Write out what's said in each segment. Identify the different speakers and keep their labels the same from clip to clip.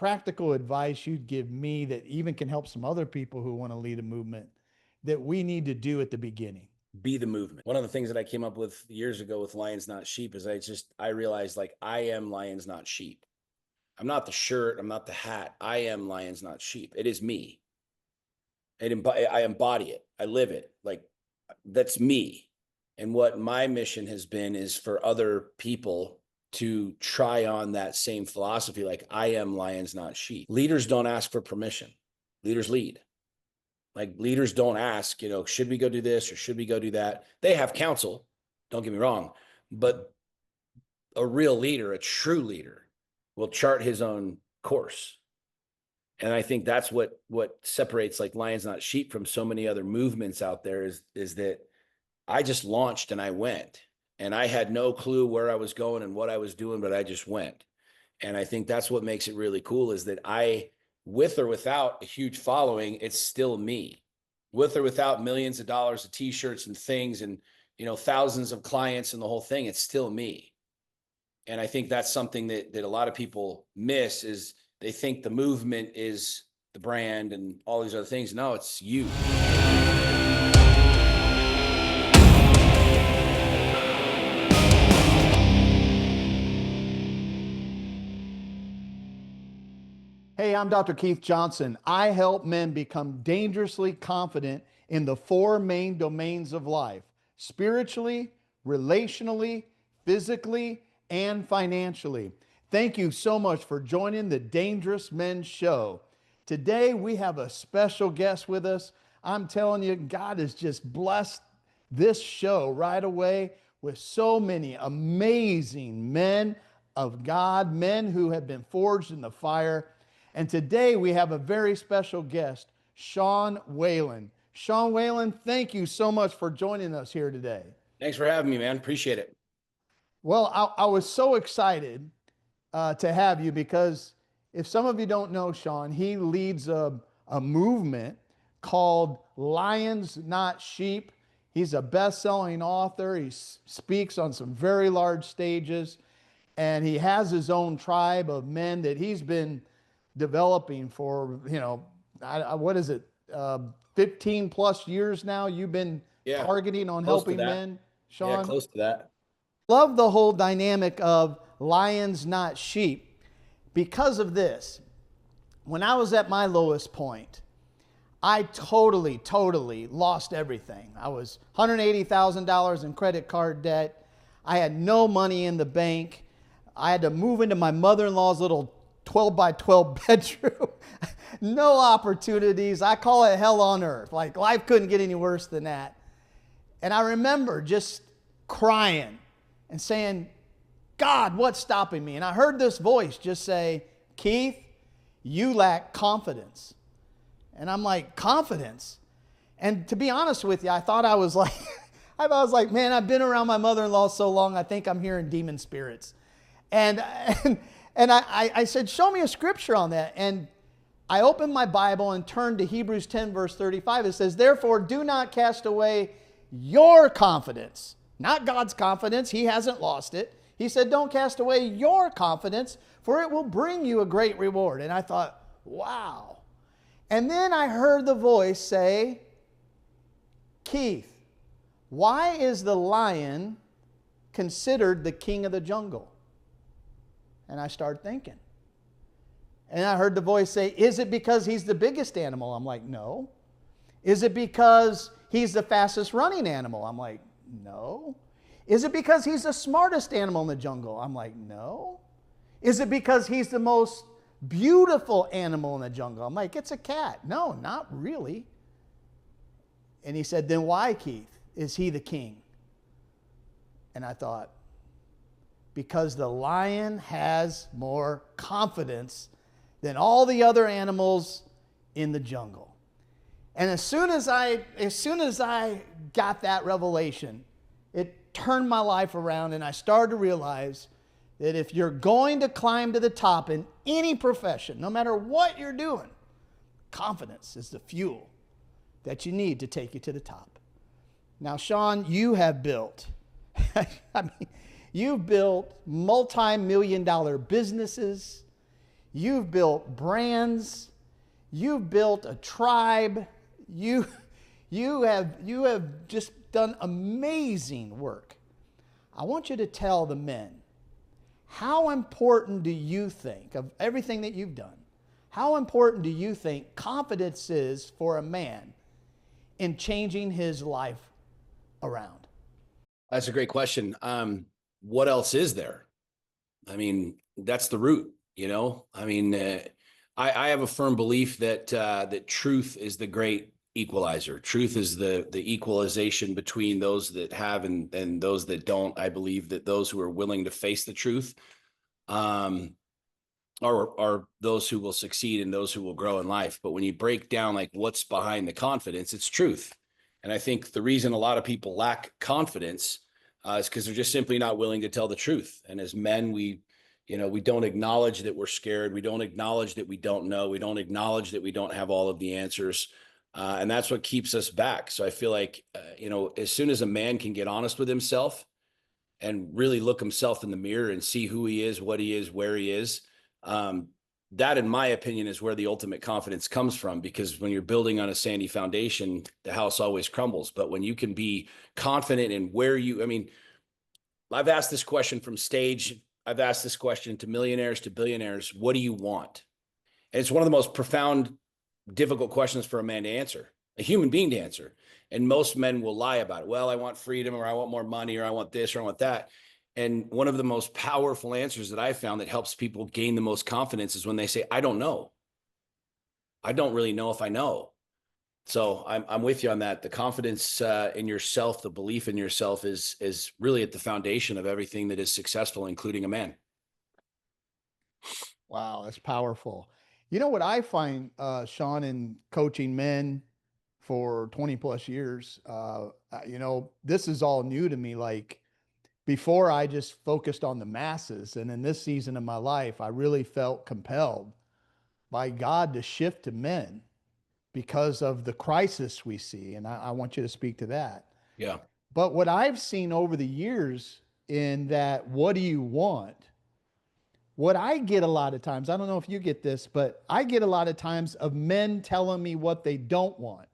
Speaker 1: practical advice you'd give me that even can help some other people who want to lead a movement that we need to do at the beginning?
Speaker 2: Be the movement. One of the things that I came up with years ago with Lions Not Sheep is I realized, like, I am lions not sheep. I'm not the shirt, I'm not the hat. I am lions not sheep. It is me. I embody it. I live it. Like, that's me. And what my mission has been is for other people to try on that same philosophy. Like, I am lions not sheep. Leaders don't ask for permission. Leaders lead. Like, leaders don't ask, should we go do this or should we go do that? They have counsel, don't get me wrong, but a real leader, a true leader, will chart his own course. And I think that's what separates, like, Lions Not Sheep from so many other movements out there is that I just launched and I went, and I had no clue where I was going and what I was doing, but I just went. And I think that's what makes it really cool, is that with or without a huge following, it's still me. With or without millions of dollars of t-shirts and things and, thousands of clients and the whole thing, it's still me. And I think that's something that a lot of people miss, is they think the movement is the brand and all these other things. No, it's you.
Speaker 1: Hey, I'm Dr. Keith Johnson. I help men become dangerously confident in the four main domains of life: spiritually, relationally, physically, and financially. Thank you so much for joining the Dangerous Men Show. Today, we have a special guest with us. I'm telling you, God has just blessed this show right away with so many amazing men of God, men who have been forged in the fire. And today we have a very special guest, Sean Whalen. Sean Whalen, thank you so much for joining us here today.
Speaker 2: Thanks for having me, man. Appreciate it.
Speaker 1: Well, I was so excited to have you because if some of you don't know Sean, he leads a movement called Lions Not Sheep. He's a best-selling author. He speaks on some very large stages, and he has his own tribe of men that he's been developing for, what is it, 15 plus years now? You've been targeting on helping men, Sean?
Speaker 2: Yeah, close to that.
Speaker 1: Love the whole dynamic of lions, not sheep. Because of this, when I was at my lowest point, I totally lost everything. I was $180,000 in credit card debt. I had no money in the bank. I had to move into my mother-in-law's little 12 by 12 bedroom. No opportunities. I call it hell on earth. Like, life couldn't get any worse than that. And I remember just crying and saying, God, what's stopping me? And I heard this voice just say, Keith, you lack confidence. And I'm like, confidence? And to be honest with you, I thought I was like, man, I've been around my mother-in-law so long, I think I'm hearing demon spirits. And I said, show me a scripture on that. And I opened my Bible and turned to Hebrews 10, verse 35. It says, therefore, do not cast away your confidence. Not God's confidence. He hasn't lost it. He said, don't cast away your confidence, for it will bring you a great reward. And I thought, wow. And then I heard the voice say, Keith, why is the lion considered the king of the jungle? And I started thinking. And I heard the voice say, is it because he's the biggest animal? I'm like, no. Is it because he's the fastest running animal? I'm like, no. Is it because he's the smartest animal in the jungle? I'm like, no. Is it because he's the most beautiful animal in the jungle? I'm like, it's a cat. No, not really. And he said, then why, Keith, is he the king? And I thought, because the lion has more confidence than all the other animals in the jungle. And as soon as I got that revelation, it turned my life around, and I started to realize that if you're going to climb to the top in any profession, no matter what you're doing, confidence is the fuel that you need to take you to the top. Now, Sean, you have built, you've built multi-million-dollar businesses. You've built brands. You've built a tribe. You, you have just done amazing work. I want you to tell the men, how important do you think, of everything that you've done, how important do you think confidence is for a man in changing his life around?
Speaker 2: That's a great question. What else is there? I mean, that's the root, you know? I mean, I have a firm belief that that truth is the great equalizer. Truth is the equalization between those that have and those that don't. I believe that those who are willing to face the truth um, are those who will succeed and those who will grow in life. But when you break down like what's behind the confidence, it's truth. And I think the reason a lot of people lack confidence is because they're just simply not willing to tell the truth. And as men, we don't acknowledge that we're scared. We don't acknowledge that we don't know. We don't acknowledge that we don't have all of the answers. And that's what keeps us back. So I feel like, as soon as a man can get honest with himself and really look himself in the mirror and see who he is, what he is, where he is, that, in my opinion, is where the ultimate confidence comes from. Because when you're building on a sandy foundation, the house always crumbles. But when you can be confident in I've asked this question from stage. I've asked this question to millionaires, to billionaires. What do you want? And it's one of the most profound, difficult questions for a man to answer, a human being to answer. And most men will lie about it. Well, I want freedom, or I want more money, or I want this, or I want that. And one of the most powerful answers that I found that helps people gain the most confidence is when they say, I don't know. I don't really know if I know. So I'm with you on that. The confidence in yourself, the belief in yourself is really at the foundation of everything that is successful, including a man.
Speaker 1: Wow, that's powerful. You know what I find, Sean, in coaching men for 20 plus years, this is all new to me. Like, before, I just focused on the masses. And in this season of my life, I really felt compelled by God to shift to men because of the crisis we see. And I want you to speak to that.
Speaker 2: Yeah.
Speaker 1: But what I've seen over the years in that, what do you want? What I get a lot of times, I don't know if you get this, but I get a lot of times of men telling me what they don't want.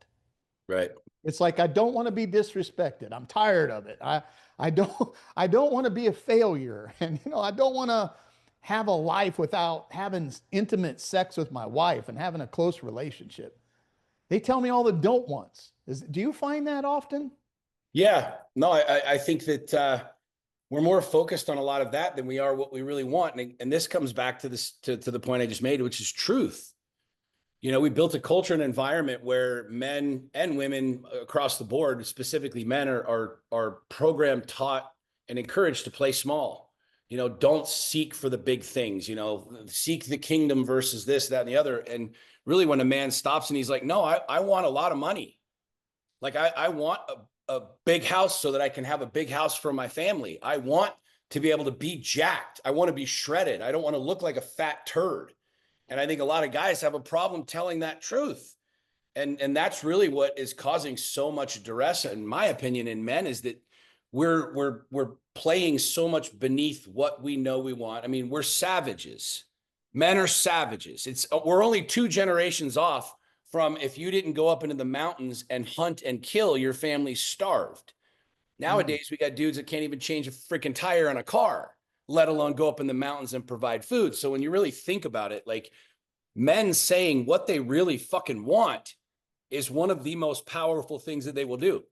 Speaker 2: Right.
Speaker 1: It's like, I don't want to be disrespected. I'm tired of it. I don't I don't want to be a failure. And I don't want to have a life without having intimate sex with my wife and having a close relationship. They tell me all the don't wants. Do you find that often?
Speaker 2: Yeah. No, I think that we're more focused on a lot of that than we are what we really want. And this comes back to to the point I just made, which is truth. We built a culture and environment where men and women across the board, specifically men, are programmed, taught, and encouraged to play small. Don't seek for the big things. Seek the kingdom versus this, that, and the other. And really, when a man stops and he's like, no, I want a lot of money. Like, I want a big house so that I can have a big house for my family. I want to be able to be jacked. I want to be shredded. I don't want to look like a fat turd. And I think a lot of guys have a problem telling that truth. And that's really what is causing so much duress, in my opinion, in men, is that we're playing so much beneath what we know we want. I mean, we're savages. Men are savages. We're only 2 generations off from, if you didn't go up into the mountains and hunt and kill, your family starved. Nowadays, we got dudes that can't even change a freaking tire on a car, let alone go up in the mountains and provide food. So when you really think about it, like, men saying what they really fucking want is one of the most powerful things that they will do.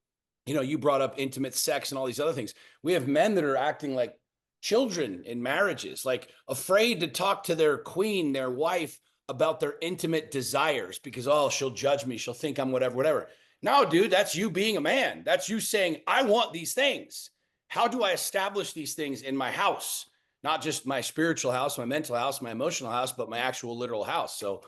Speaker 2: You brought up intimate sex and all these other things. We have men that are acting like children in marriages, like afraid to talk to their queen, their wife, about their intimate desires because, oh, she'll judge me. She'll think I'm whatever. No, dude, that's you being a man. That's you saying, I want these things. How do I establish these things in my house? Not just my spiritual house, my mental house, my emotional house, but my actual literal house. So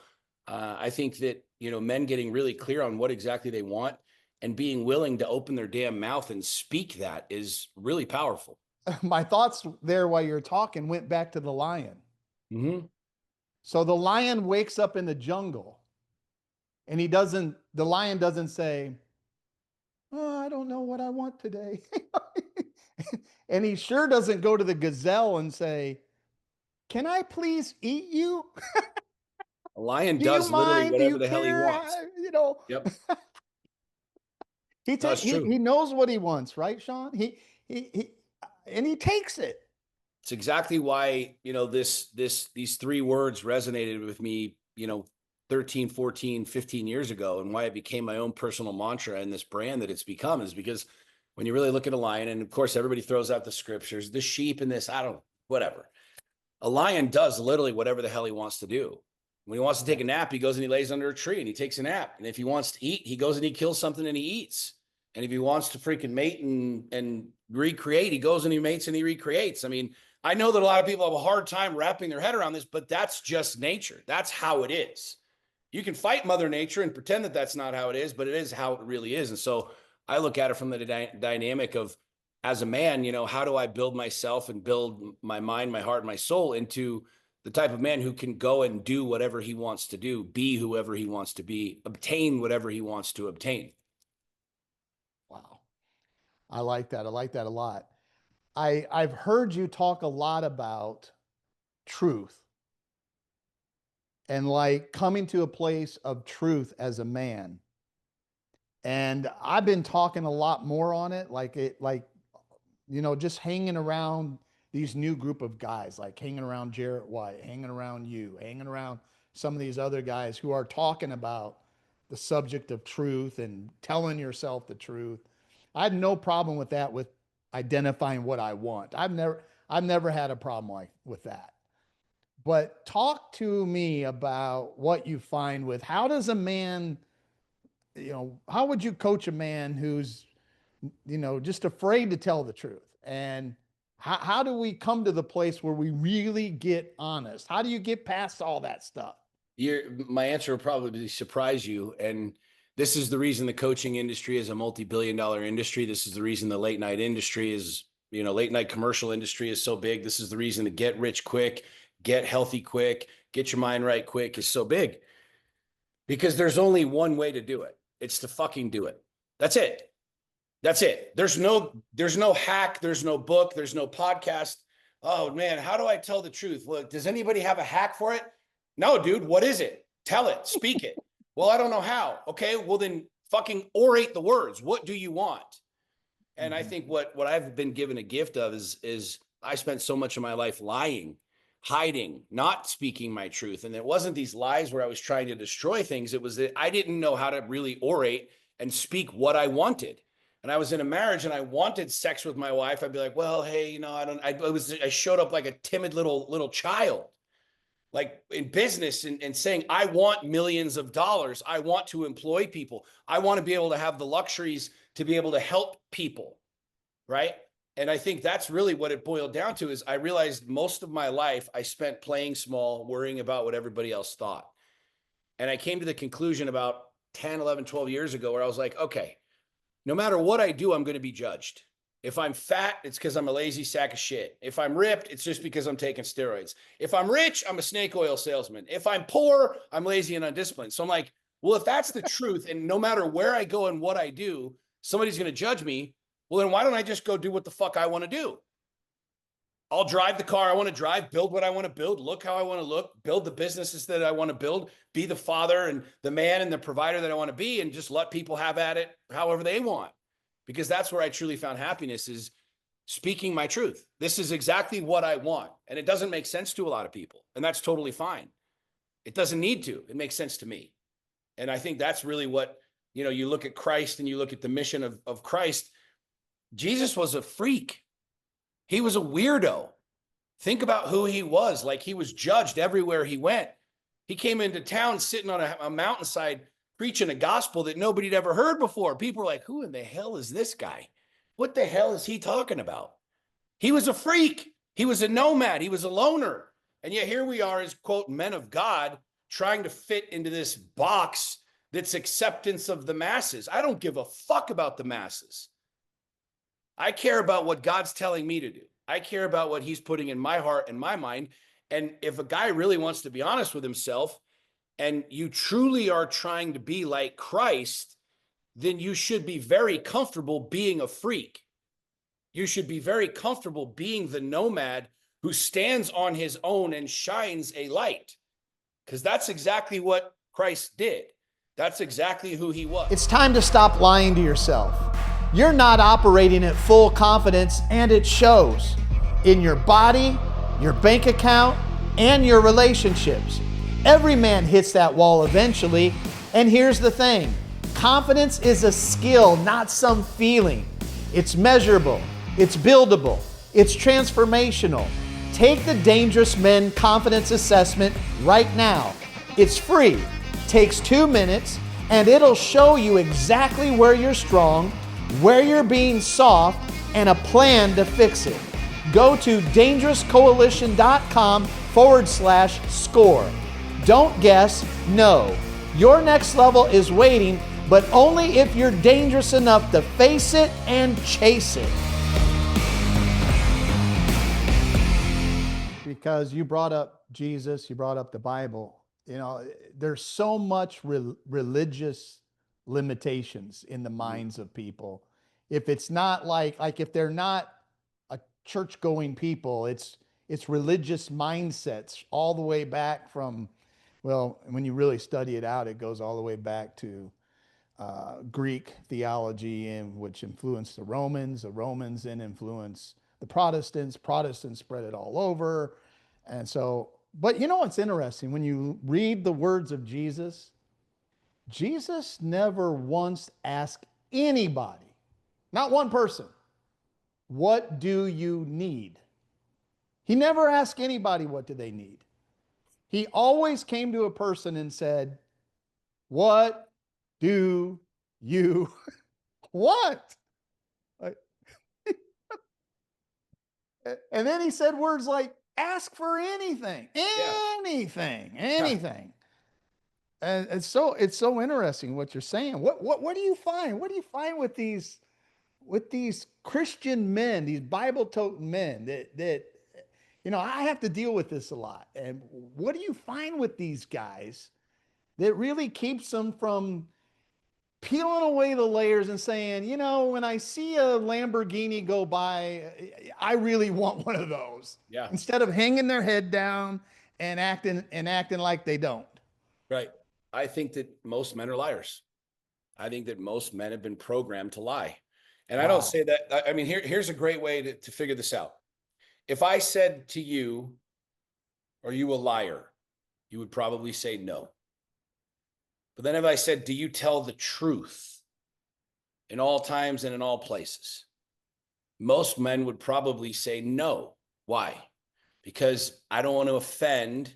Speaker 2: I think that, men getting really clear on what exactly they want and being willing to open their damn mouth and speak that is really powerful.
Speaker 1: My thoughts there while you're talking went back to the lion.
Speaker 2: Mm-hmm.
Speaker 1: So the lion wakes up in the jungle and the lion doesn't say, oh, I don't know what I want today. And he sure doesn't go to the gazelle and say, can I please eat you?
Speaker 2: A lion
Speaker 1: Do you
Speaker 2: does literally
Speaker 1: mind? Do
Speaker 2: whatever
Speaker 1: you
Speaker 2: the hell he
Speaker 1: care?
Speaker 2: wants.
Speaker 1: You know,
Speaker 2: Yep.
Speaker 1: he
Speaker 2: No, it's
Speaker 1: he
Speaker 2: true.
Speaker 1: knows what he wants, right, Sean? He and he takes it.
Speaker 2: It's exactly why, these three words resonated with me, 13, 14, 15 years ago, and why it became my own personal mantra and this brand that it's become is because when you really look at a lion, and of course everybody throws out the scriptures, the sheep and this, whatever. A lion does literally whatever the hell he wants to do. When he wants to take a nap, he goes and he lays under a tree and he takes a nap. And if he wants to eat, he goes and he kills something and he eats. And if he wants to freaking mate and recreate, he goes and he mates and he recreates. I mean, I know that a lot of people have a hard time wrapping their head around this, but that's just nature. That's how it is. You can fight Mother Nature and pretend that that's not how it is, but it is how it really is. And so I look at it from the dynamic of, as a man, how do I build myself and build my mind, my heart, my soul into the type of man who can go and do whatever he wants to do, be whoever he wants to be, obtain whatever he wants to obtain.
Speaker 1: Wow. I like that. I like that a lot. I've heard you talk a lot about truth and like coming to a place of truth as a man. And I've been talking a lot more on it, just hanging around these new group of guys, like hanging around Jarrett White, hanging around you, hanging around some of these other guys who are talking about the subject of truth and telling yourself the truth. I have no problem with that, with identifying what I want. I've never had a problem with that. But talk to me about what you find with how does a man, how would you coach a man who's, just afraid to tell the truth? And how do we come to the place where we really get honest? How do you get past all that stuff?
Speaker 2: My answer will probably surprise you. And this is the reason the coaching industry is a multi-billion-dollar industry. This is the reason the late night industry is, late night commercial industry is so big. This is the reason to get rich quick, get healthy quick, get your mind right quick is so big. Because there's only one way to do it. It's to fucking do it. That's it. That's it. There's no hack. There's no book. There's no podcast. Oh man, how do I tell the truth? Well, does anybody have a hack for it? No, dude. What is it? Tell it. Speak it. Well, I don't know how. Okay. Well, then fucking orate the words. What do you want? And I think what I've been given a gift of is I spent so much of my life lying, hiding, not speaking my truth. And it wasn't these lies where I was trying to destroy things. It was that I didn't know how to really orate and speak what I wanted. And I was in a marriage and I wanted sex with my wife. I'd be like, well, hey, I showed up like a timid little child, like in business and saying, I want millions of dollars. I want to employ people. I want to be able to have the luxuries to be able to help people. Right. And I think that's really what it boiled down to is I realized most of my life I spent playing small, worrying about what everybody else thought. And I came to the conclusion about 10, 11, 12 years ago where I was like, okay, no matter what I do, I'm going to be judged. If I'm fat, it's because I'm a lazy sack of shit. If I'm ripped, it's just because I'm taking steroids. If I'm rich, I'm a snake oil salesman. If I'm poor, I'm lazy and undisciplined. So I'm like, well, if that's the truth, and no matter where I go and what I do, somebody's going to judge me. Well, then why don't I just go do what the fuck I want to do? I'll drive the car I want to drive, build what I want to build, look how I want to look, build the businesses that I want to build, be the father and the man and the provider that I want to be, and just let people have at it however they want. Because that's where I truly found happiness, is speaking my truth. This is exactly what I want. And it doesn't make sense to a lot of people. And that's totally fine. It doesn't need to. It makes sense to me. And I think that's really what, you look at Christ and you look at the mission of Christ. Jesus was a freak. He was a weirdo. Think about who he was. Like, he was judged everywhere he went. He came into town sitting on a mountainside preaching a gospel that nobody had ever heard before. People were like, who in the hell is this guy? What the hell is he talking about? He was a freak. He was a nomad. He was a loner. And yet here we are as, quote, men of God, trying to fit into this box that's acceptance of the masses. I don't give a fuck about the masses. I care about what God's telling me to do. I care about what he's putting in my heart and my mind. And if a guy really wants to be honest with himself, and you truly are trying to be like Christ, then you should be very comfortable being a freak. You should be very comfortable being the nomad who stands on his own and shines a light. Because that's exactly what Christ did. That's exactly who he was.
Speaker 1: It's time to stop lying to yourself. You're not operating at full confidence, and it shows in your body, your bank account, and your relationships. Every man hits that wall eventually, and here's the thing. Confidence is a skill, not some feeling. It's measurable, it's buildable, it's transformational. Take the Dangerous Men Confidence Assessment right now. It's free, takes 2 minutes, and it'll show you exactly where you're strong, where you're being soft, and a plan to fix it. Go to dangerouscoalition.com/score. Don't guess, know. Your next level is waiting, but only if you're dangerous enough to face it and chase it. Because you brought up Jesus, you brought up the Bible. You know, there's so much religious limitations in the minds of people. If it's not like if they're not a church-going people, it's religious mindsets all the way back from, well, when you really study it out, it goes all the way back to Greek theology, and which influenced the Romans then influenced the Protestants spread it all over. And so, but you know what's interesting? When you read the words of Jesus, Jesus never once asked anybody, not one person, what do you need? He never asked anybody what do they need. He always came to a person and said, what do you want? And then he said words like, ask for anything. And it's so interesting what you're saying. What do you find? What do you find with these Christian men, these Bible-toting men that you know, I have to deal with this a lot. And what do you find with these guys that really keeps them from peeling away the layers and saying, you know, when I see a Lamborghini go by, I really want one of those.
Speaker 2: Yeah.
Speaker 1: Instead of hanging their head down and acting like they don't.
Speaker 2: Right. I think that most men are liars. I think that most men have been programmed to lie. And I don't say that. I mean, here's a great way to figure this out. If I said to you, are you a liar? You would probably say no. But then if I said, do you tell the truth in all times and in all places? Most men would probably say no. Why? Because I don't want to offend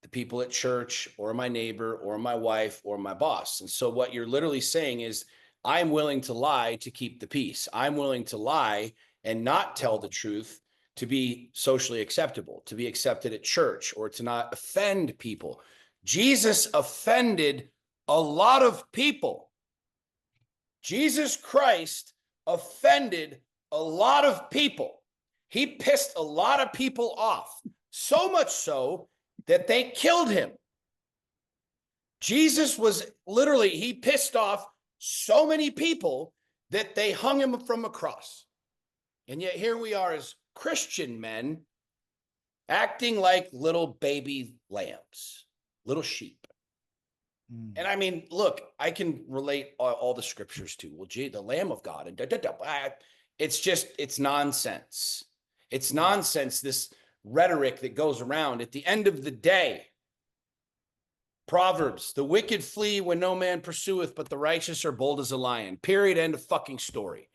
Speaker 2: the people at church or my neighbor or my wife or my boss. And so what you're literally saying is, I'm willing to lie to keep the peace. I'm willing to lie and not tell the truth to be socially acceptable, to be accepted at church, or to not offend people. Jesus offended a lot of people. Jesus Christ offended a lot of people. He pissed a lot of people off, so much so that they killed him. Jesus was literally, he pissed off so many people that they hung him from a cross. And yet here we are as Christian men acting like little baby lambs, little sheep. And I mean, look, I can relate all the scriptures to, well, gee, the Lamb of God, and it's nonsense. It's nonsense, this rhetoric that goes around. At the end of the day, Proverbs, the wicked flee when no man pursueth, but the righteous are bold as a lion. Period. End of fucking story.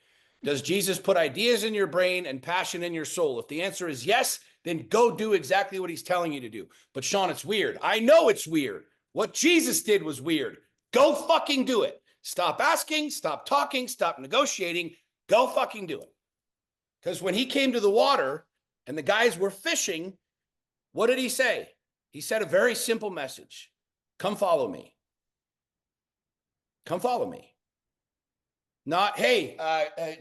Speaker 2: Does Jesus put ideas in your brain and passion in your soul? If the answer is yes, then go do exactly what he's telling you to do. But Sean, it's weird. I know it's weird. What Jesus did was weird. Go fucking do it. Stop asking, stop talking, stop negotiating. Go fucking do it. Because when he came to the water and the guys were fishing, what did he say? He said a very simple message. Come follow me. Come follow me. Not, hey,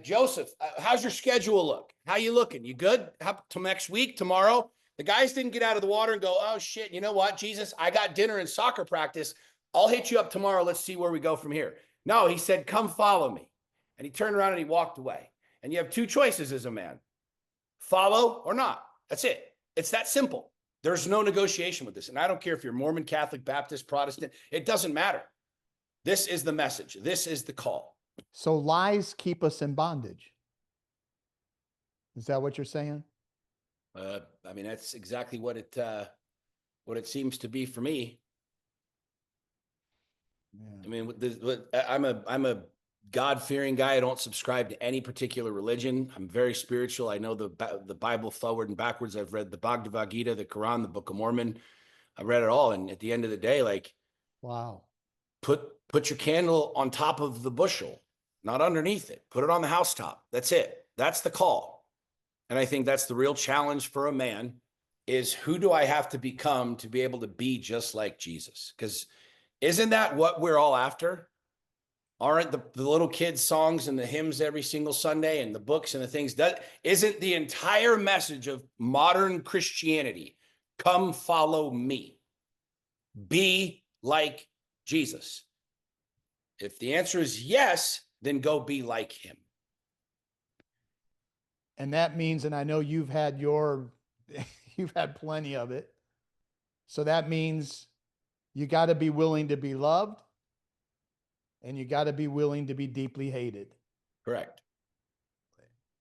Speaker 2: Joseph, how's your schedule look? How you looking? You good? How till next week, tomorrow? The guys didn't get out of the water and go, oh shit, you know what, Jesus, I got dinner and soccer practice. I'll hit you up tomorrow. Let's see where we go from here. No, he said, come follow me. And he turned around and he walked away. And you have two choices as a man. Follow or not. That's it. It's that simple. There's no negotiation with this. And I don't care if you're Mormon, Catholic, Baptist, Protestant, it doesn't matter. This is the message. This is the call.
Speaker 1: So lies keep us in bondage. Is that what you're saying?
Speaker 2: I mean, that's exactly what it seems to be for me. Yeah. I mean, I'm a God-fearing guy. I don't subscribe to any particular religion. I'm very spiritual. I know the Bible forward and backwards. I've read the Bhagavad Gita, the Quran, the Book of Mormon. I read it all. And at the end of the day, like,
Speaker 1: wow,
Speaker 2: put your candle on top of the bushel, not underneath it. Put it on the housetop. That's it. That's the call. And I think that's the real challenge for a man is who do I have to become to be able to be just like Jesus? Because isn't that what we're all after? Aren't the little kids' songs and the hymns every single Sunday and the books and the things that isn't the entire message of modern Christianity? Come follow me. Be like Jesus. If the answer is yes, then go be like him.
Speaker 1: And that means, and I know you've had you've had plenty of it. So that means you got to be willing to be loved and you got to be willing to be deeply hated.
Speaker 2: Correct.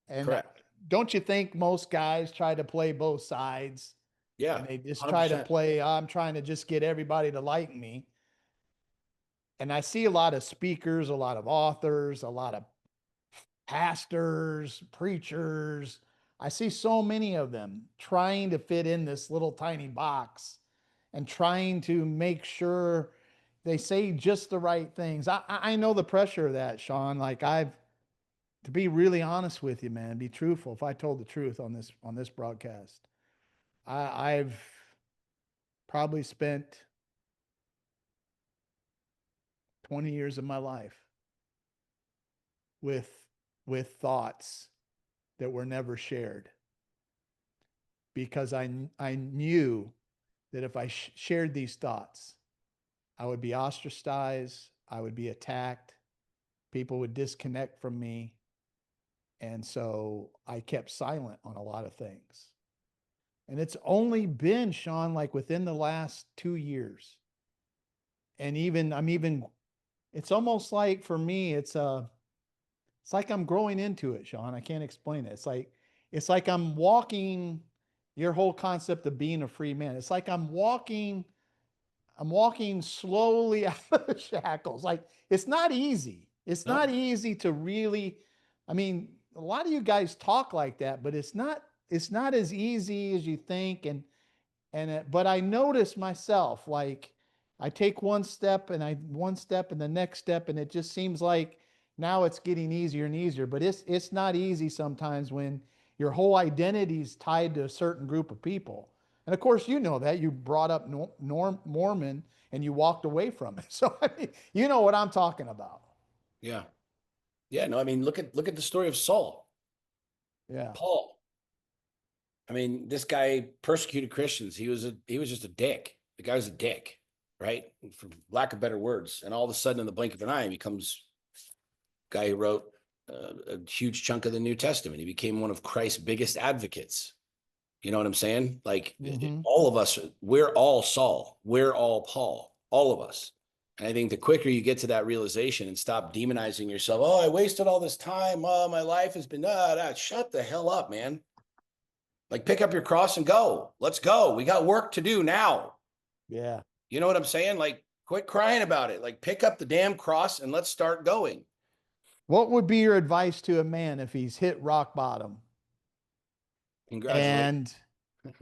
Speaker 1: And
Speaker 2: correct.
Speaker 1: Don't you think most guys try to play both sides?
Speaker 2: Yeah.
Speaker 1: And they just
Speaker 2: 100%.
Speaker 1: try to play, I'm trying to just get everybody to like me. And I see a lot of speakers, a lot of authors, a lot of pastors, preachers. I see so many of them trying to fit in this little tiny box and trying to make sure they say just the right things. I know the pressure of that, Sean. Like to be really honest with you, man, be truthful. If I told the truth on this broadcast, I've probably spent 20 years of my life with thoughts that were never shared because I knew that if I shared these thoughts, I would be ostracized, I would be attacked, people would disconnect from me. And so I kept silent on a lot of things. And it's only been, Sean, like within the last 2 years. And it's almost like for me, it's like I'm growing into it, Sean. I can't explain it. It's like I'm walking your whole concept of being a free man. It's like I'm walking slowly out of the shackles. Like it's not easy. It's not easy to really, I mean, a lot of you guys talk like that, but it's not as easy as you think. But I notice myself, like I take one step and the next step, and it just seems like now it's getting easier and easier, but it's not easy sometimes when your whole identity is tied to a certain group of people. And of course, you know that you brought up Mormon and you walked away from it. So I mean, you know what I'm talking about.
Speaker 2: Yeah. Yeah. No, I mean, look at the story of Saul.
Speaker 1: Yeah.
Speaker 2: Paul. I mean, this guy persecuted Christians. He was just a dick. The guy was a dick, right? For lack of better words. And all of a sudden, in the blink of an eye, he becomes a guy who wrote a huge chunk of the New Testament. He became one of Christ's biggest advocates. You know what I'm saying? Like all of us, we're all Saul. We're all Paul. All of us. And I think the quicker you get to that realization and stop demonizing yourself, oh, I wasted all this time. Oh, my life has been, shut the hell up, man. Like pick up your cross and go. Let's go. We got work to do now.
Speaker 1: Yeah.
Speaker 2: You know what I'm saying? Like quit crying about it. Like pick up the damn cross and let's start going.
Speaker 1: What would be your advice to a man if he's hit rock bottom?
Speaker 2: Congratulations.
Speaker 1: And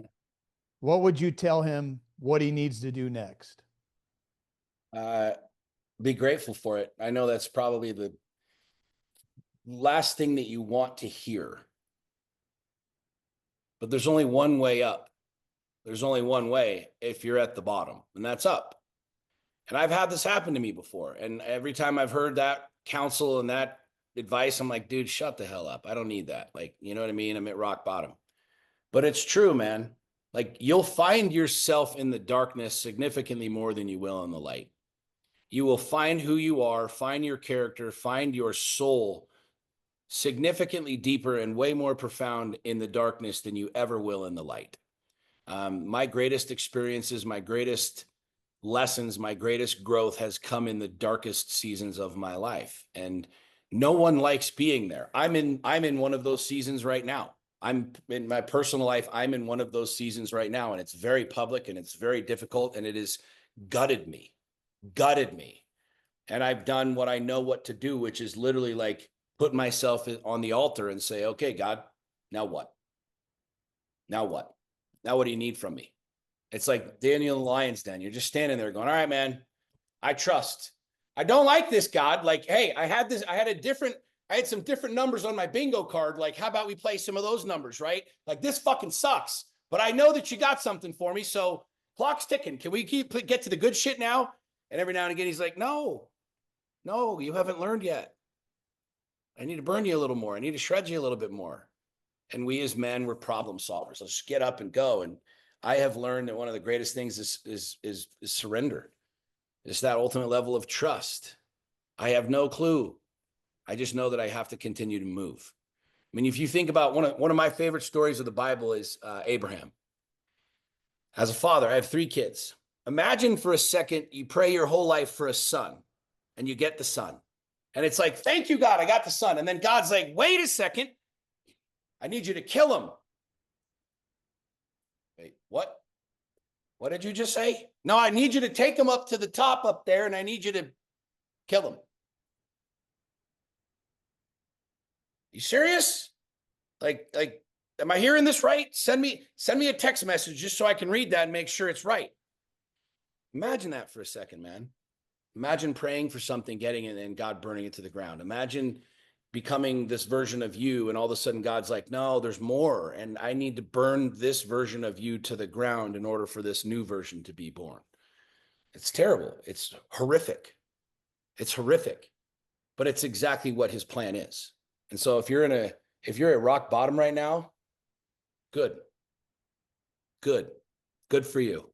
Speaker 1: what would you tell him what he needs to do next?
Speaker 2: Be grateful for it. I know that's probably the last thing that you want to hear. But there's only one way up. There's only one way if you're at the bottom, and that's up. And I've had this happen to me before. And every time I've heard that counsel and that advice, I'm like, dude, shut the hell up. I don't need that. Like, you know what I mean? I'm at rock bottom. But it's true, man. Like you'll find yourself in the darkness significantly more than you will in the light. You will find who you are, find your character, find your soul significantly deeper and way more profound in the darkness than you ever will in the light. My greatest experiences, my greatest lessons, my greatest growth has come in the darkest seasons of my life. And no one likes being there. I'm in one of those seasons right now. I'm in my personal life. I'm in one of those seasons right now, and it's very public and it's very difficult, and it has gutted me. And I've done what I know what to do, which is literally like put myself on the altar and say, okay, God, now what? Now what? Now what do you need from me? It's like Daniel in the lion's den. You're just standing there going, all right, man, I trust. I don't like this, God. Like, hey, I had some different numbers on my bingo card. Like, how about we play some of those numbers, right? Like, this fucking sucks, but I know that you got something for me. So clock's ticking. Can we get to the good shit now? And every now and again, he's like, no, you haven't learned yet. I need to burn you a little more. I need to shred you a little bit more. And we as men, we're problem solvers. Let's just get up and go. And I have learned that one of the greatest things is surrender. It's that ultimate level of trust. I have no clue. I just know that I have to continue to move. I mean, if you think about one of my favorite stories of the Bible is Abraham. As a father, I have 3 kids. Imagine for a second, you pray your whole life for a son and you get the son. And it's like, thank you, God, I got the son. And then God's like, wait a second. I need you to kill him. Wait, what? What did you just say? No, I need you to take him up to the top up there, and I need you to kill him. You serious? Like, am I hearing this right? Send me a text message just so I can read that and make sure it's right. Imagine that for a second, man. Imagine praying for something, getting it, and God burning it to the ground. Imagine becoming this version of you, and all of a sudden God's like, no, there's more, and I need to burn this version of you to the ground in order for this new version to be born. It's terrible. It's horrific. But it's exactly what his plan is. And so if you're at rock bottom right now, good for you.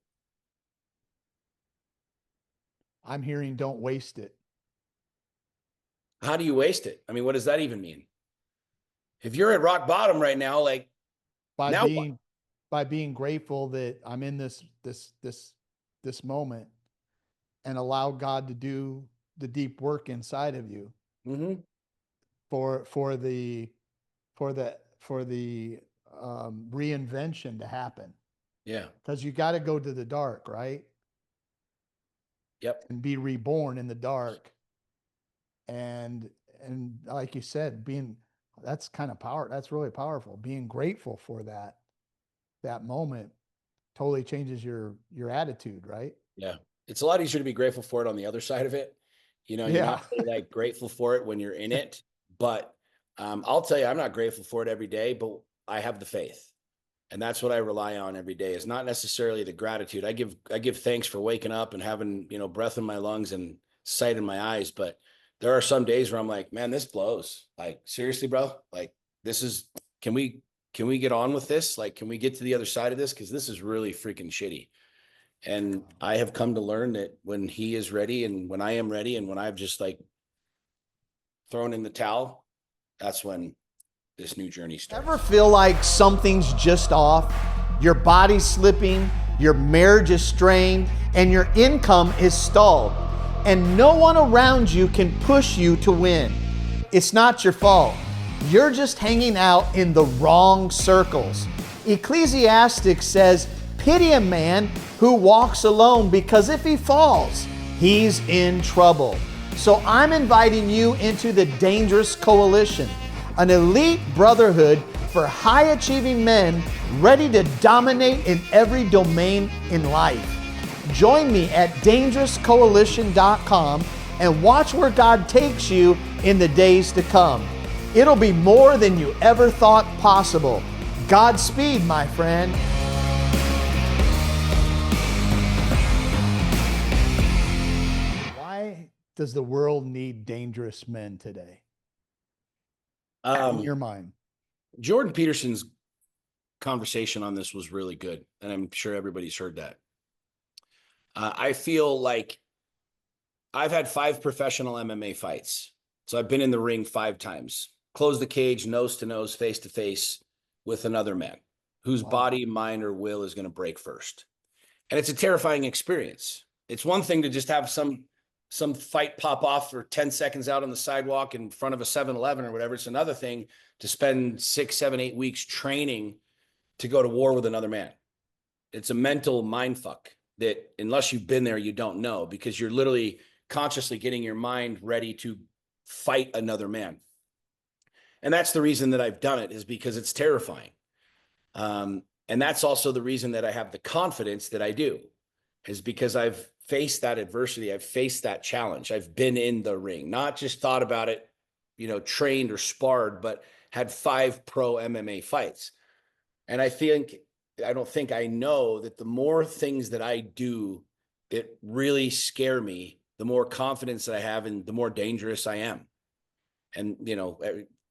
Speaker 1: I'm hearing don't waste it.
Speaker 2: How do you waste it? I mean, what does that even mean? If you're at rock bottom right now, like
Speaker 1: by being grateful that I'm in this moment, and allow God to do the deep work inside of you, for the reinvention to happen.
Speaker 2: Yeah,
Speaker 1: because you got to go to the dark, right?
Speaker 2: Yep.
Speaker 1: And be reborn in the dark. And like you said, that's kind of power. That's really powerful. Being grateful for that moment totally changes your attitude, right?
Speaker 2: Yeah. It's a lot easier to be grateful for it on the other side of it. You know, you're not really like grateful for it when you're in it, but I'll tell you, I'm not grateful for it every day, but I have the faith. And that's what I rely on every day. Is not necessarily the gratitude. I give thanks for waking up and having, breath in my lungs and sight in my eyes, but there are some days where I'm like, man, this blows. Like, seriously, bro, like can we get on with this? Like, can we get to the other side of this? Cause this is really freaking shitty. And I have come to learn that when he is ready and when I am ready and when I've just like thrown in the towel, that's when this new journey starts.
Speaker 1: Ever feel like something's just off? Your body's slipping, your marriage is strained, and your income is stalled, and no one around you can push you to win. It's not your fault. You're just hanging out in the wrong circles. Ecclesiastes says, pity a man who walks alone, because if he falls, he's in trouble. So I'm inviting you into the Dangerous Coalition, an elite brotherhood for high-achieving men ready to dominate in every domain in life. Join me at dangerouscoalition.com and watch where God takes you in the days to come. It'll be more than you ever thought possible. Godspeed, my friend. Why does the world need dangerous men today? In your mind?
Speaker 2: Jordan Peterson's conversation on this was really good, and I'm sure everybody's heard that. I feel like I've had 5 professional MMA fights. So I've been in the ring 5 times, closed the cage, nose to nose, face to face with another man whose
Speaker 1: Wow.
Speaker 2: body, mind, or will is going to break first. And it's a terrifying experience. It's one thing to just have some fight pop off for 10 seconds out on the sidewalk in front of a 7-Eleven or whatever. It's another thing to spend 6, 7, 8 weeks training to go to war with another man. It's a mental mind fuck that unless you've been there, you don't know, because you're literally consciously getting your mind ready to fight another man. And that's the reason that I've done it, is because it's terrifying. And that's also the reason that I have the confidence that I do, is because I've faced that adversity. I've faced that challenge. I've been in the ring, not just thought about it, trained or sparred, but had 5 pro MMA fights. And I know that the more things that I do that really scare me, the more confidence that I have and the more dangerous I am. And,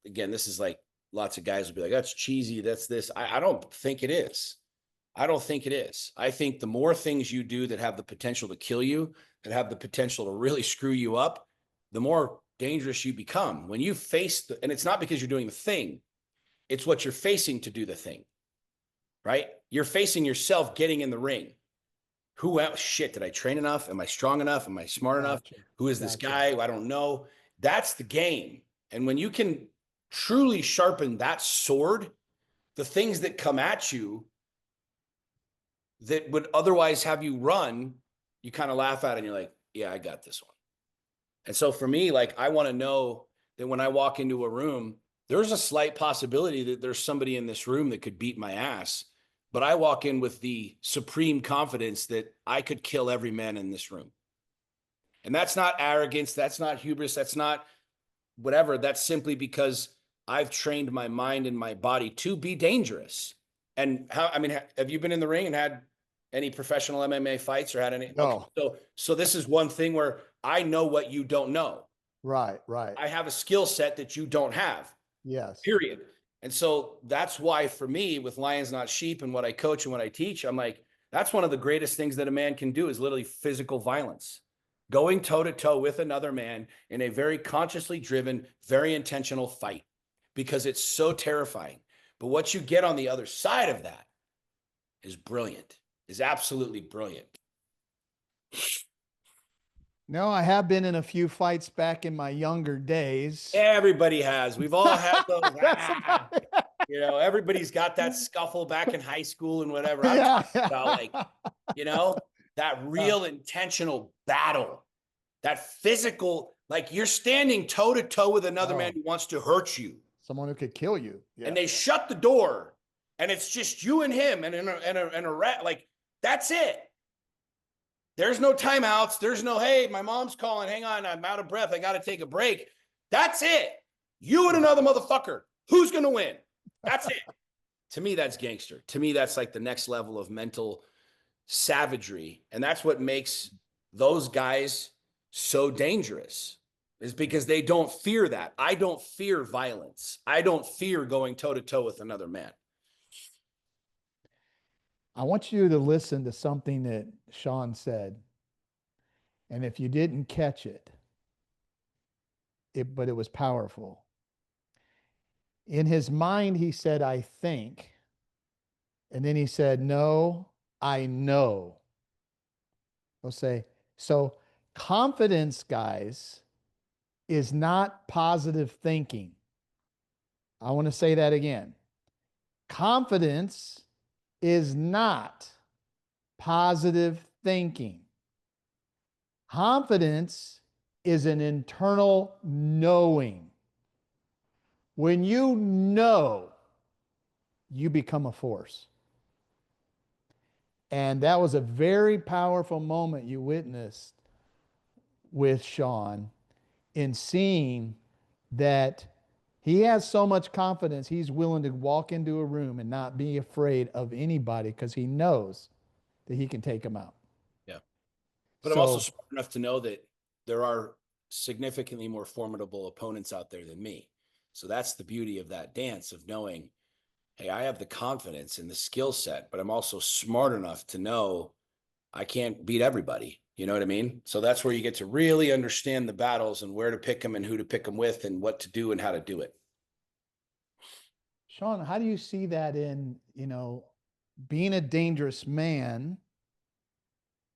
Speaker 2: again, this is like, lots of guys will be like, that's cheesy, that's this. I don't think it is. I don't think it is. I think the more things you do that have the potential to kill you, that have the potential to really screw you up, the more dangerous you become. When you face and it's not because you're doing the thing, it's what you're facing to do the thing, right? You're facing yourself getting in the ring. Who else? Shit, did I train enough? Am I strong enough? Am I smart enough? Who is this guy? I don't know. That's the game. And when you can truly sharpen that sword, the things that come at you that would otherwise have you run, you kind of laugh at it and you're like, yeah, I got this one. And so for me, like, I want to know that when I walk into a room, there's a slight possibility that there's somebody in this room that could beat my ass, but I walk in with the supreme confidence that I could kill every man in this room. And that's not arrogance. That's not hubris. That's not whatever. That's simply because I've trained my mind and my body to be dangerous. And have you been in the ring and had any professional MMA fights or had any?
Speaker 1: No.
Speaker 2: Okay. So this is one thing where I know what you don't know.
Speaker 1: Right.
Speaker 2: I have a skill set that you don't have.
Speaker 1: Yes.
Speaker 2: Period. And so that's why for me, with Lions Not Sheep and what I coach and what I teach, I'm like, that's one of the greatest things that a man can do, is literally physical violence. Going toe to toe with another man in a very consciously driven, very intentional fight, because it's so terrifying. But what you get on the other side of that is brilliant, is absolutely brilliant.
Speaker 1: No, I have been in a few fights back in my younger days.
Speaker 2: Everybody has. We've all had those. Everybody's got that scuffle back in high school and whatever. I'm talking about, that real intentional battle, that physical, like you're standing toe to toe with another man who wants to hurt you.
Speaker 1: Someone who could kill you. Yeah.
Speaker 2: And they shut the door and it's just you and him and a rat. Like, that's it. There's no timeouts. There's no, hey, my mom's calling. Hang on, I'm out of breath. I got to take a break. That's it. You and another motherfucker. Who's going to win? That's it. To me, that's gangster. To me, that's like the next level of mental savagery. And that's what makes those guys so dangerous, is because they don't fear that. I don't fear violence. I don't fear going toe to toe with another man.
Speaker 1: I want you to listen to something that Sean said. And if you didn't catch it, but it was powerful. In his mind, he said, I think. And then he said, no, I know. He'll say, so confidence, guys, is not positive thinking. I want to say that again. Confidence is not positive thinking. Confidence is an internal knowing. When you know, you become a force. And that was a very powerful moment you witnessed with Sean, in seeing that he has so much confidence, he's willing to walk into a room and not be afraid of anybody because he knows that he can take them out.
Speaker 2: Yeah. But I'm also smart enough to know that there are significantly more formidable opponents out there than me. So that's the beauty of that dance, of knowing, hey, I have the confidence and the skill set, but I'm also smart enough to know I can't beat everybody. You know what I mean? So that's where you get to really understand the battles and where to pick them and who to pick them with and what to do and how to do it.
Speaker 1: Sean, how do you see that in, being a dangerous man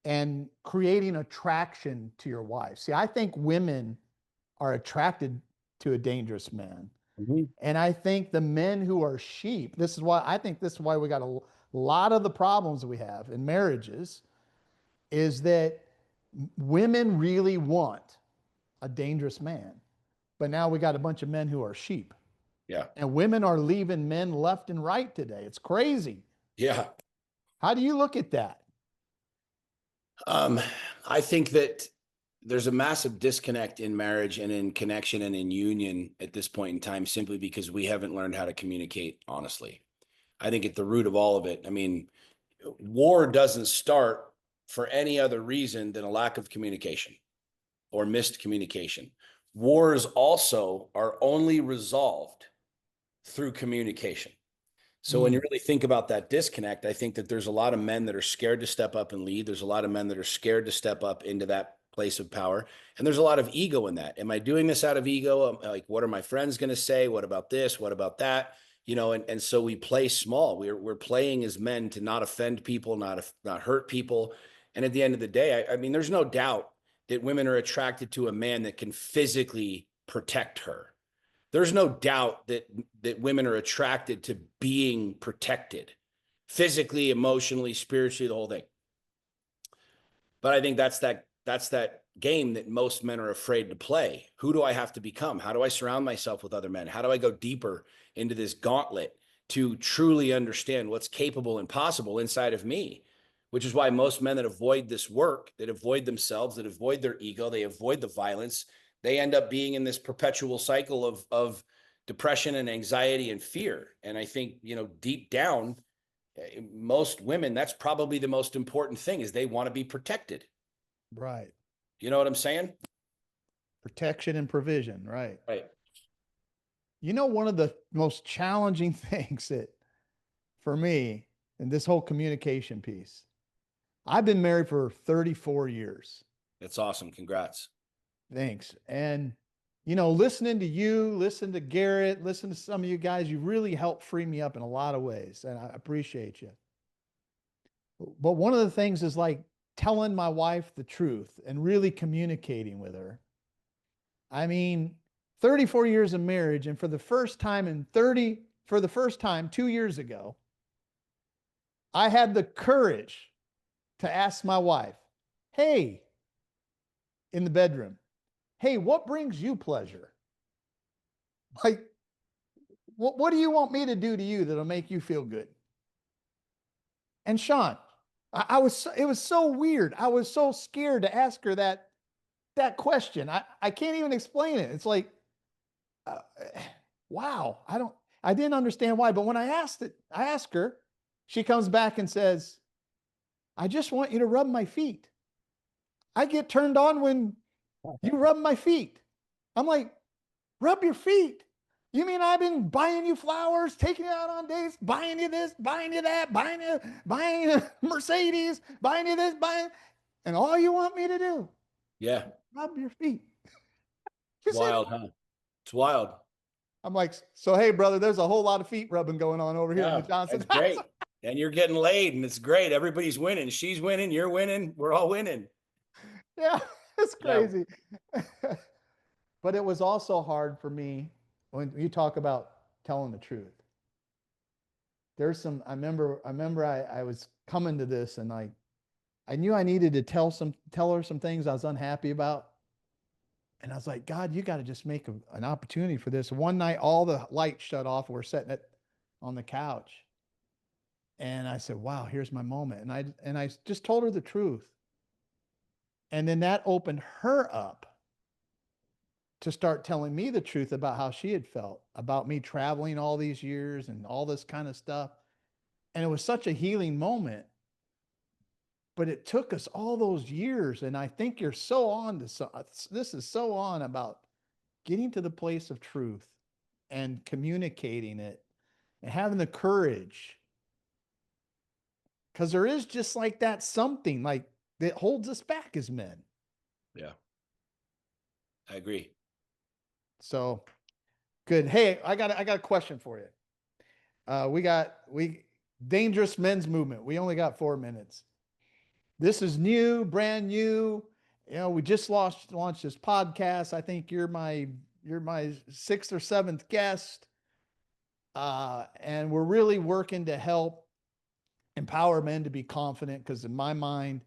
Speaker 1: and creating attraction to your wife? See, I think women are attracted to a dangerous man.
Speaker 2: Mhm.
Speaker 1: And I think the men who are sheep, this is why we got a lot of the problems we have in marriages is that women really want a dangerous man. But now we got a bunch of men who are sheep.
Speaker 2: Yeah.
Speaker 1: And women are leaving men left and right today. It's crazy.
Speaker 2: Yeah.
Speaker 1: How do you look at that?
Speaker 2: Um, I think that there's a massive disconnect in marriage and in connection and in union at this point in time, simply because we haven't learned how to communicate honestly. I think at the root of all of it, I mean, war doesn't start for any other reason than a lack of communication or missed communication. Wars also are only resolved through communication. So when you really think about that disconnect, I think that there's a lot of men that are scared to step up and lead. There's a lot of men that are scared to step up into that place of power. And there's a lot of ego in that. Am I doing this out of ego? Like, what are my friends going to say? What about this? What about that? And so we play small. We're playing as men to not offend people, not hurt people. And at the end of the day, I mean, there's no doubt that women are attracted to a man that can physically protect her. There's no doubt that women are attracted to being protected physically, emotionally, spiritually, the whole thing. But I think that's that game that most men are afraid to play. Who do I have to become? How do I surround myself with other men? How do I go deeper into this gauntlet to truly understand what's capable and possible inside of me? Which is why most men that avoid this work, that avoid themselves, that avoid their ego, they avoid the violence, they end up being in this perpetual cycle of depression and anxiety and fear. And I think, deep down, most women, that's probably the most important thing, is they want to be protected.
Speaker 1: Right.
Speaker 2: You know what I'm saying?
Speaker 1: Protection and provision. Right.
Speaker 2: Right.
Speaker 1: One of the most challenging things that for me in this whole communication piece, I've been married for 34 years.
Speaker 2: That's awesome. Congrats.
Speaker 1: Thanks. And, listening to you, listen to Garrett, listen to some of you guys, you really helped free me up in a lot of ways. And I appreciate you. But one of the things is like telling my wife the truth and really communicating with her. I mean, 34 years of marriage, and for the first time 2 years ago, I had the courage to ask my wife, hey, in the bedroom, hey, what brings you pleasure? Like, what do you want me to do to you that'll make you feel good? And Sean, it was so weird. I was so scared to ask her that question. I can't even explain it. It's like, uh, wow, I didn't understand why. But when I asked her, she comes back and says, I just want you to rub my feet. I get turned on when you rub my feet. I'm like, rub your feet? You mean I've been buying you flowers, taking you out on dates, buying you this, buying you that, buying you Mercedes, buying you this, and all you want me to do?
Speaker 2: Yeah.
Speaker 1: Rub your feet.
Speaker 2: It's wild, huh? It's wild.
Speaker 1: I'm like, so hey, brother, there's a whole lot of feet rubbing going on over here in the Johnson's
Speaker 2: that's
Speaker 1: house.
Speaker 2: great. And you're getting laid, and it's great. Everybody's winning. She's winning. You're winning. We're all winning.
Speaker 1: Yeah, it's
Speaker 2: Yeah.
Speaker 1: crazy. But it was also hard for me when you talk about telling the truth. I remember I was coming to this and I knew I needed to tell her some things I was unhappy about. And I was like, God, you got to just make an opportunity for this. One night, all the lights shut off. We're sitting on the couch. And I said, wow, here's my moment. And I just told her the truth. And then that opened her up to start telling me the truth about how she had felt about me traveling all these years and all this kind of stuff. And it was such a healing moment. But it took us all those years. And I think you're so on to this is so on about getting to the place of truth and communicating it and having the courage. Because there is just like that something like that holds us back as men.
Speaker 2: Yeah. I agree.
Speaker 1: So good. Hey, I got a question for you. We dangerous men's movement. We only got 4 minutes. This is new, brand new. You know, we just launched this podcast. I think you're my sixth or seventh guest, and we're really working to help empower men to be confident. Because in my mind,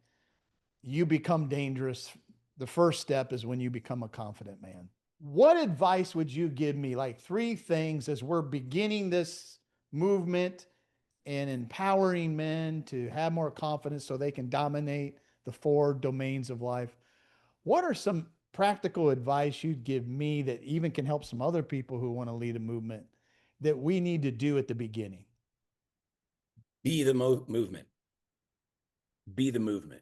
Speaker 1: you become dangerous. The first step is when you become a confident man. What advice would you give me? Like 3 things as we're beginning this movement and empowering men to have more confidence so they can dominate the 4 domains of life. What are some practical advice you'd give me that even can help some other people who want to lead a movement that we need to do at the beginning?
Speaker 2: Be the movement. Be the movement.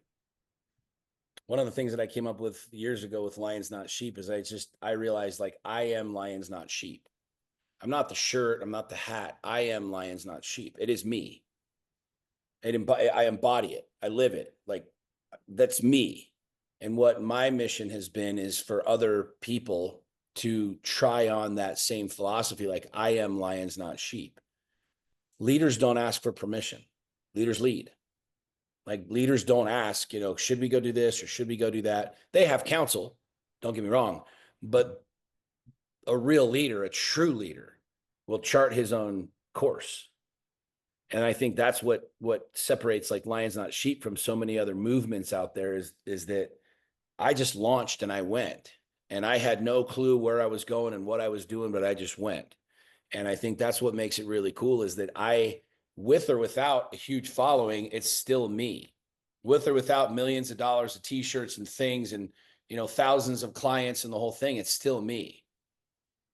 Speaker 2: One of the things that I came up with years ago with Lions Not Sheep is I realized like I am lions, not sheep. I'm not the shirt. I'm not the hat. I am lions, not sheep. It is me. I embody it. I live it. Like that's me. And what my mission has been is for other people to try on that same philosophy. Like I am lions, not sheep. Leaders don't ask for permission. Leaders lead. Like leaders don't ask, should we go do this or should we go do that? They have counsel. Don't get me wrong. But a real leader, a true leader, will chart his own course. And I think that's what separates like Lions Not Sheep from so many other movements out there is that I just launched and I went. And I had no clue where I was going and what I was doing, but I just went. And I think that's what makes it really cool is that with or without a huge following, it's still me. With or without millions of dollars of t-shirts and things and, thousands of clients and the whole thing, it's still me.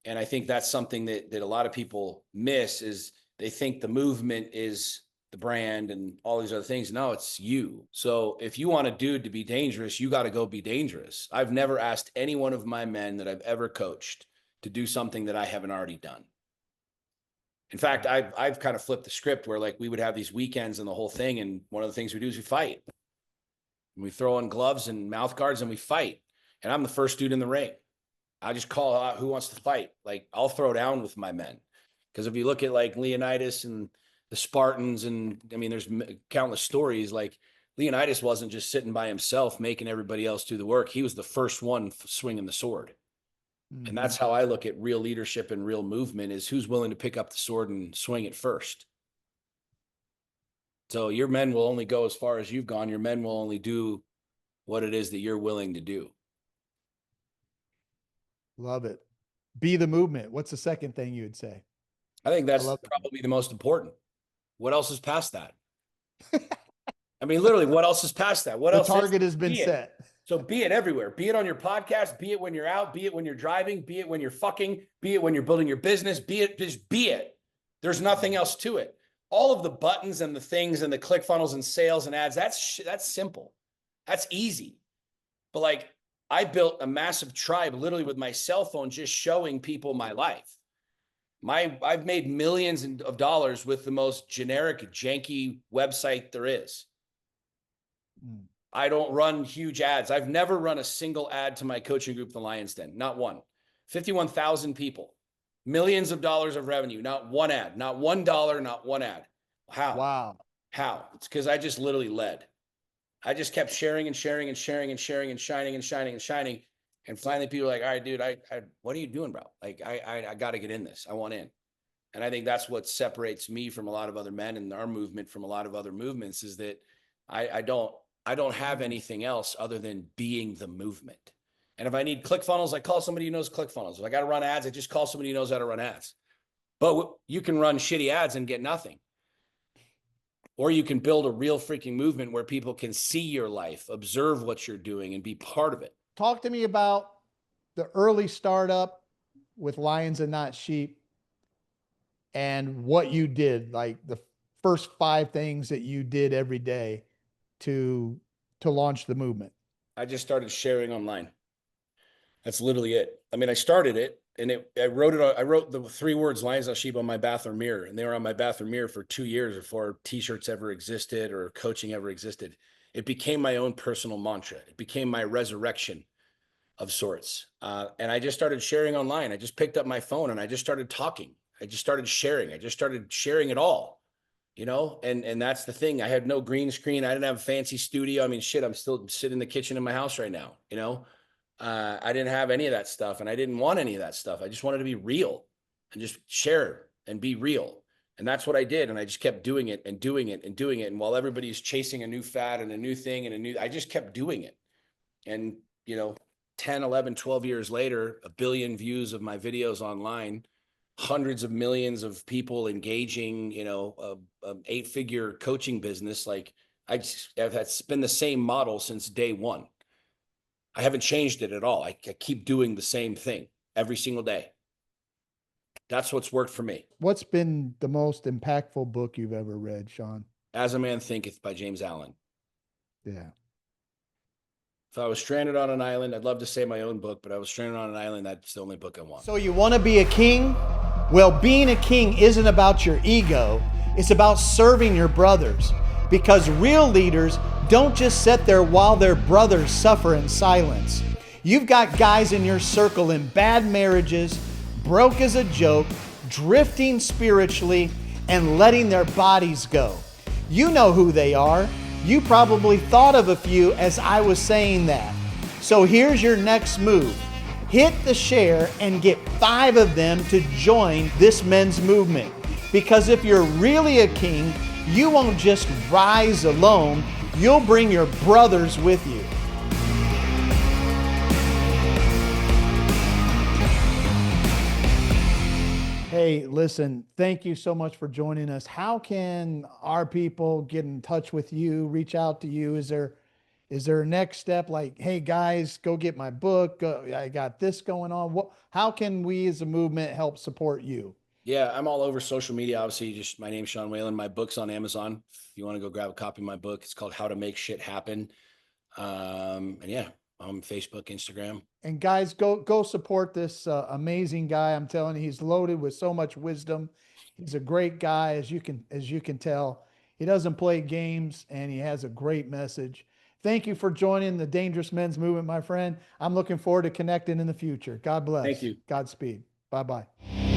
Speaker 2: And I think that's something that a lot of people miss is they think the movement is the brand and all these other things. No, it's you. So if you want a dude to be dangerous, you got to go be dangerous. I've never asked any one of my men that I've ever coached to do something that I haven't already done. In fact, I've kind of flipped the script where like we would have these weekends and the whole thing. And one of the things we do is we fight. And we throw on gloves and mouth guards and we fight. And I'm the first dude in the ring. I just call out who wants to fight. Like I'll throw down with my men. Because if you look at like Leonidas and the Spartans, and I mean, there's countless stories. Like Leonidas wasn't just sitting by himself making everybody else do the work. He was the first one swinging the sword. And that's how I look at real leadership and real movement is who's willing to pick up the sword and swing it first. So your men will only go as far as you've gone. Your men will only do what it is that you're willing to do.
Speaker 1: Love it. Be the movement. What's the second thing you would say?
Speaker 2: I think that's probably the most important. What else is past that? I mean, literally, what else is past that? What else?
Speaker 1: The target has been set.
Speaker 2: So be it everywhere. Be it on your podcast. Be it when you're out. Be it when you're driving. Be it when you're fucking. Be it when you're building your business. Be it. Just be it. There's nothing else to it. All of the buttons and the things and the click funnels and sales and ads, that's simple. That's easy. But like I built a massive tribe literally with my cell phone just showing people my life. I've made millions of dollars with the most generic, janky website there is. I don't run huge ads. I've never run a single ad to my coaching group, The Lion's Den. Not one. 51,000 people. Millions of dollars of revenue. Not one ad. Not $1, not one ad. How?
Speaker 1: Wow.
Speaker 2: How? It's because I just literally led. I just kept sharing and sharing and sharing and sharing and shining and shining and shining. And finally people are like, all right, dude, what are you doing, bro? Like, I got to get in this. I want in. And I think that's what separates me from a lot of other men and our movement from a lot of other movements is that I don't have anything else other than being the movement. And if I need click funnels, I call somebody who knows click funnels. If I got to run ads, I just call somebody who knows how to run ads. But you can run shitty ads and get nothing. Or you can build a real freaking movement where people can see your life, observe what you're doing, and be part of it.
Speaker 1: Talk to me about the early startup with Lions and Not Sheep and what you did, like the first 5 things that you did every day to launch the movement.
Speaker 2: I just started sharing online. That's literally it. I mean, I started it and I wrote the 3 words, Lions Not Sheep, on my bathroom mirror. And they were on my bathroom mirror for 2 years before t-shirts ever existed or coaching ever existed. It became my own personal mantra. It became my resurrection of sorts. And I just started sharing online. I just picked up my phone and I just started talking. I just started sharing. I just started sharing it all, you know, and that's the thing. I had no green screen. I didn't have a fancy studio. I mean, shit, I'm still sitting in the kitchen in my house right now, you know. I didn't have any of that stuff, and I didn't want any of that stuff. I just wanted to be real and just share and be real. And that's what I did. And I just kept doing it and doing it and doing it. And while everybody's chasing a new fad and a new thing and I just kept doing it. And, you know, 10, 11, 12 years later, 1 billion views of my videos online, hundreds of millions of people engaging, you know, a 8-figure coaching business. Like that's been the same model since day one. I haven't changed it at all. I keep doing the same thing every single day. That's what's worked for me.
Speaker 1: What's been the most impactful book you've ever read, Sean?
Speaker 2: As a Man Thinketh by James Allen.
Speaker 1: Yeah.
Speaker 2: If I was stranded on an island, I'd love to say my own book, but I was stranded on an island, that's the only book I want.
Speaker 1: So you want to be a king? Well, being a king isn't about your ego. It's about serving your brothers. Because real leaders don't just sit there while their brothers suffer in silence. You've got guys in your circle in bad marriages, broke as a joke, drifting spiritually, and letting their bodies go. You know who they are. You probably thought of a few as I was saying that. So here's your next move. Hit the share and get 5 of them to join this men's movement. Because if you're really a king, you won't just rise alone, you'll bring your brothers with you. Hey, listen, thank you so much for joining us. How can our people get in touch with you, reach out to you? Is there a next step like, hey guys, go get my book. I got this going on. How can we as a movement help support you?
Speaker 2: Yeah, I'm all over social media. Obviously, just my name's Sean Whalen. My book's on Amazon. If you want to go grab a copy of my book, it's called How to Make Shit Happen. And yeah, on Facebook, Instagram.
Speaker 1: And guys, go support this amazing guy. I'm telling you, he's loaded with so much wisdom. He's a great guy, as you can tell. He doesn't play games, and he has a great message. Thank you for joining the Dangerous Men's Movement, my friend. I'm looking forward to connecting in the future. God bless.
Speaker 2: Thank you.
Speaker 1: Godspeed. Bye-bye.